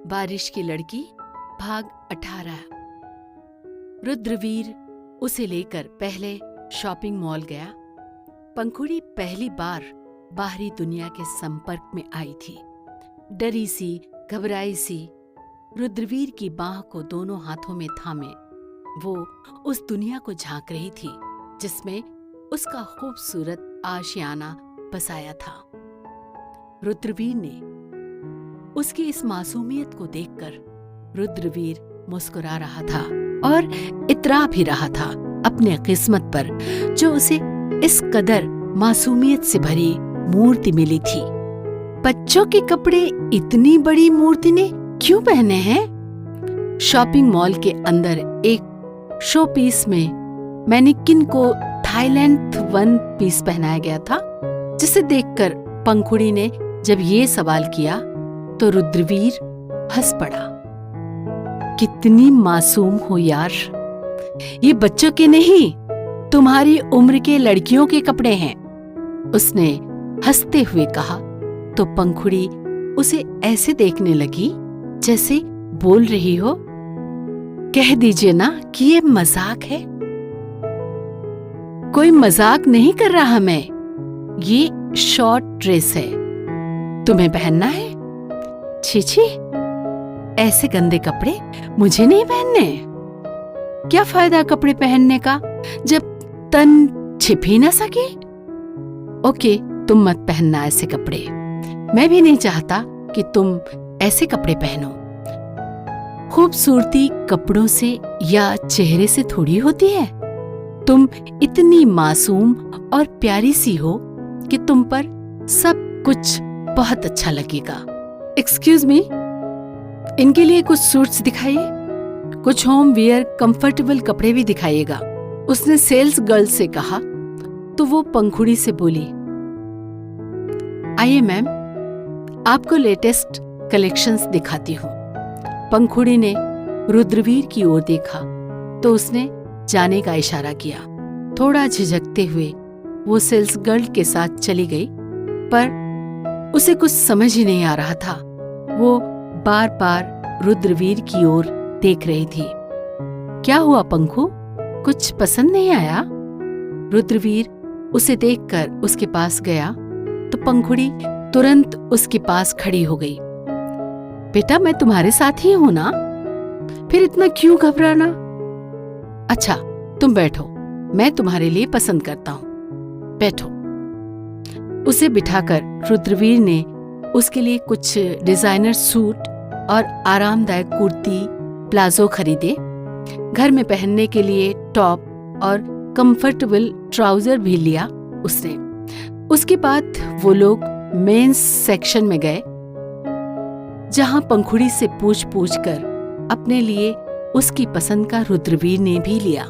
बारिश की लड़की भाग 18। रुद्रवीर उसे लेकर पहले शॉपिंग मॉल गया। पंखुड़ी पहली बार बाहरी दुनिया के संपर्क में आई थी। डरी सी, घबराई सी, रुद्रवीर की बाह को दोनों हाथों में थामे वो उस दुनिया को झांक रही थी जिसमें उसका खूबसूरत आशियाना बसाया था। रुद्रवीर ने उसकी इस मासूमियत को देखकर रुद्रवीर मुस्कुरा रहा था और इतरा भी रहा था अपने किस्मत पर जो उसे इस कदर मासूमियत से भरी मूर्ति मिली थी। बच्चों के कपड़े इतनी बड़ी मूर्ति ने क्यों पहने हैं? शॉपिंग मॉल के अंदर एक शो पीस में मैनिक्विन को थाईलैंड वन पीस पहनाया गया था, जिसे देखकर पंखुड़ी ने जब ये सवाल किया तो रुद्रवीर हंस पड़ा। कितनी मासूम हो यार, ये बच्चों के नहीं तुम्हारी उम्र के लड़कियों के कपड़े हैं, उसने हंसते हुए कहा। तो पंखुड़ी उसे ऐसे देखने लगी जैसे बोल रही हो, कह दीजिए ना कि ये मजाक है। कोई मजाक नहीं कर रहा मैं, ये शॉर्ट ड्रेस है, तुम्हें पहनना है? छी छी, ऐसे गंदे कपड़े मुझे नहीं पहनने। क्या फायदा कपड़े पहनने का जब तन छिप ही ना सके? ओके, तुम मत पहनना ऐसे कपड़े, मैं भी नहीं चाहता कि तुम ऐसे कपड़े पहनो। खूबसूरती कपड़ों से या चेहरे से थोड़ी होती है। तुम इतनी मासूम और प्यारी सी हो कि तुम पर सब कुछ बहुत अच्छा लगेगा। एक्सक्यूज मी, इनके लिए कुछ सूट्स दिखाइए, कुछ होम वियर कंफर्टेबल कपड़े भी दिखाइएगा, उसने सेल्स गर्ल से कहा। तो वो पंखुड़ी से बोली, आइए मैम, आपको लेटेस्ट कलेक्शंस दिखाती हूँ। पंखुड़ी ने रुद्रवीर की ओर देखा तो उसने जाने का इशारा किया। थोड़ा झिझकते हुए वो सेल्स गर्ल के साथ चली गई, पर उसे कुछ समझ ही नहीं आ रहा था। वो बार बार रुद्रवीर की ओर देख रही थी। क्या हुआ पंखु, कुछ पसंद नहीं आया? रुद्रवीर उसे देखकर उसके पास गया तो पंखुड़ी तुरंत उसके पास खड़ी हो गई। बेटा, मैं तुम्हारे साथ ही हूं ना, फिर इतना क्यों घबराना? अच्छा, तुम बैठो, मैं तुम्हारे लिए पसंद करता हूं, बैठो। उसे बिठाकर रुद्रवीर ने उसके लिए कुछ डिजाइनर सूट और आरामदायक कुर्ती प्लाजो खरीदे। घर में पहनने के लिए टॉप और कंफर्टेबल ट्राउजर भी लिया उसने। उसके बाद वो लोग मेंस सेक्शन में गए, जहां पंखुड़ी से पूछ कर अपने लिए उसकी पसंद का रुद्रवीर ने भी लिया।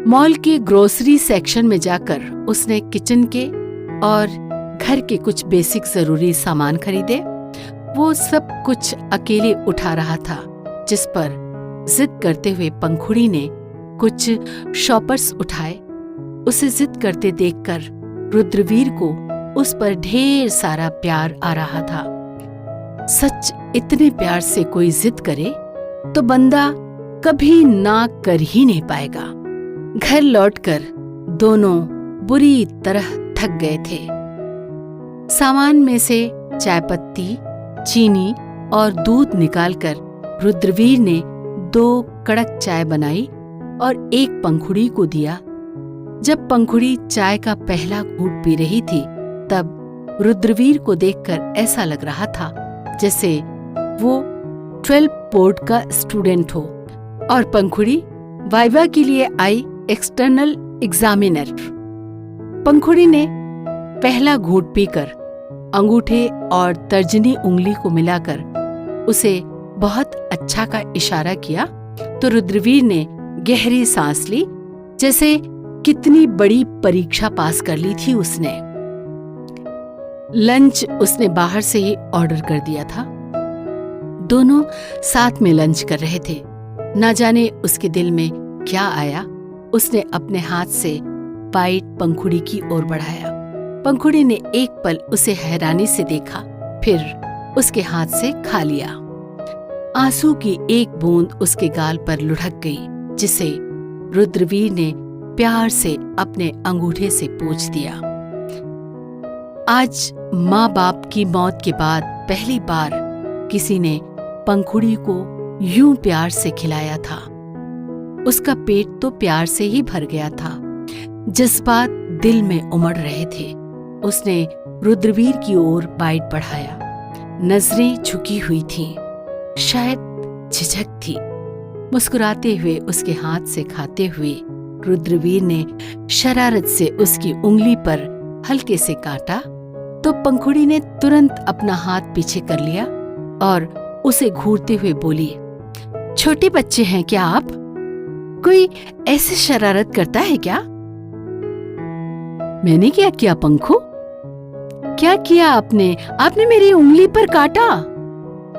मॉल के ग्रोसरी सेक्शन में जाकर उसने किचन के और घर के कुछ बेसिक जरूरी सामान खरीदे। वो सब कुछ अकेले उठा रहा था, जिस पर जिद करते हुए पंखुड़ी ने कुछ शॉपर्स उठाए। उसे जिद करते देखकर रुद्रवीर को उस पर ढेर सारा प्यार आ रहा था। सच, इतने प्यार से कोई जिद करे तो बंदा कभी ना कर ही नहीं पाएगा। घर लौटकर दोनों बुरी तरह थक गए थे। सामान में से चाय पत्ती, चीनी और दूध निकालकर रुद्रवीर ने 2 कड़क चाय बनाई और एक पंखुड़ी को दिया। जब पंखुड़ी चाय का पहला घूंट पी रही थी तब रुद्रवीर को देखकर ऐसा लग रहा था जैसे वो 12 बोर्ड का स्टूडेंट हो और पंखुड़ी वाइवा के लिए आई एक्सटर्नल एग्जामिनर। पंखुड़ी ने पहला घूंट पीकर अंगूठे और तर्जनी उंगली को मिलाकर उसे बहुत अच्छा का इशारा किया तो रुद्रवीर ने गहरी सांस ली, जैसे कितनी बड़ी परीक्षा पास कर ली थी उसने। लंच उसने बाहर से ही ऑर्डर कर दिया था। दोनों साथ में लंच कर रहे थे। ना जाने उसके दिल में क्या आया, उसने अपने हाथ से बाइट पंखुड़ी की ओर बढ़ाया। पंखुड़ी ने एक पल उसे हैरानी से देखा, फिर उसके हाथ से खा लिया। आंसू की एक बूंद उसके गाल पर लुढ़क गई, जिसे रुद्रवीर ने प्यार से अपने अंगूठे से पोंछ दिया। आज माँ बाप की मौत के बाद पहली बार किसी ने पंखुड़ी को यूं प्यार से खिलाया था। उसका पेट तो प्यार से ही भर गया था, जज्बात दिल में उमड़ रहे थे। उसने रुद्रवीर की ओर बाइट बढ़ाया। नजरें झुकी हुई थीं, शायद झिझक थी। मुस्कुराते हुए उसके हाथ से खाते हुए रुद्रवीर ने शरारत से उसकी उंगली पर हल्के से काटा तो पंखुड़ी ने तुरंत अपना हाथ पीछे कर लिया और उसे घूरते हुए बोली, छोटे बच्चे हैं क्या आप? कोई ऐसे शरारत करता है क्या? मैंने क्या किया पंखु? क्या किया आपने? आपने मेरी उंगली पर काटा।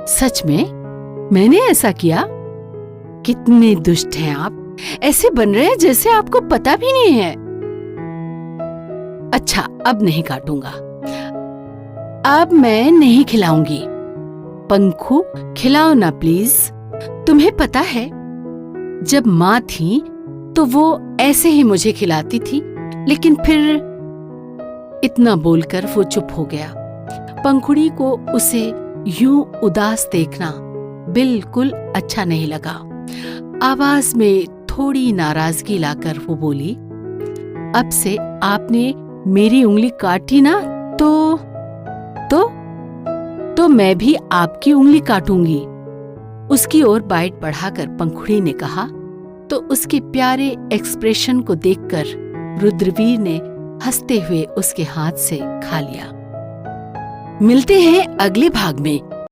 सच में मैंने ऐसा किया? कितने दुष्ट हैं आप, ऐसे बन रहे हैं जैसे आपको पता भी नहीं है। अच्छा, अब नहीं काटूंगा, अब मैं नहीं खिलाऊंगी। पंखु, खिलाओ ना प्लीज। तुम्हें पता है, जब माँ थी तो वो ऐसे ही मुझे खिलाती थी, लेकिन फिर इतना बोलकर वो चुप हो गया। पंखुड़ी को उसे यूं उदास देखना बिल्कुल अच्छा नहीं लगा। आवाज में थोड़ी नाराजगी लाकर वो बोली, अब से आपने मेरी उंगली काटी ना तो मैं भी आपकी उंगली काटूंगी। उसकी ओर बाइट बढ़ाकर पंखुड़ी ने कहा तो उसके प्यारे एक्सप्रेशन को देखकर रुद्रवीर ने हंसते हुए उसके हाथ से खा लिया। मिलते हैं अगले भाग में।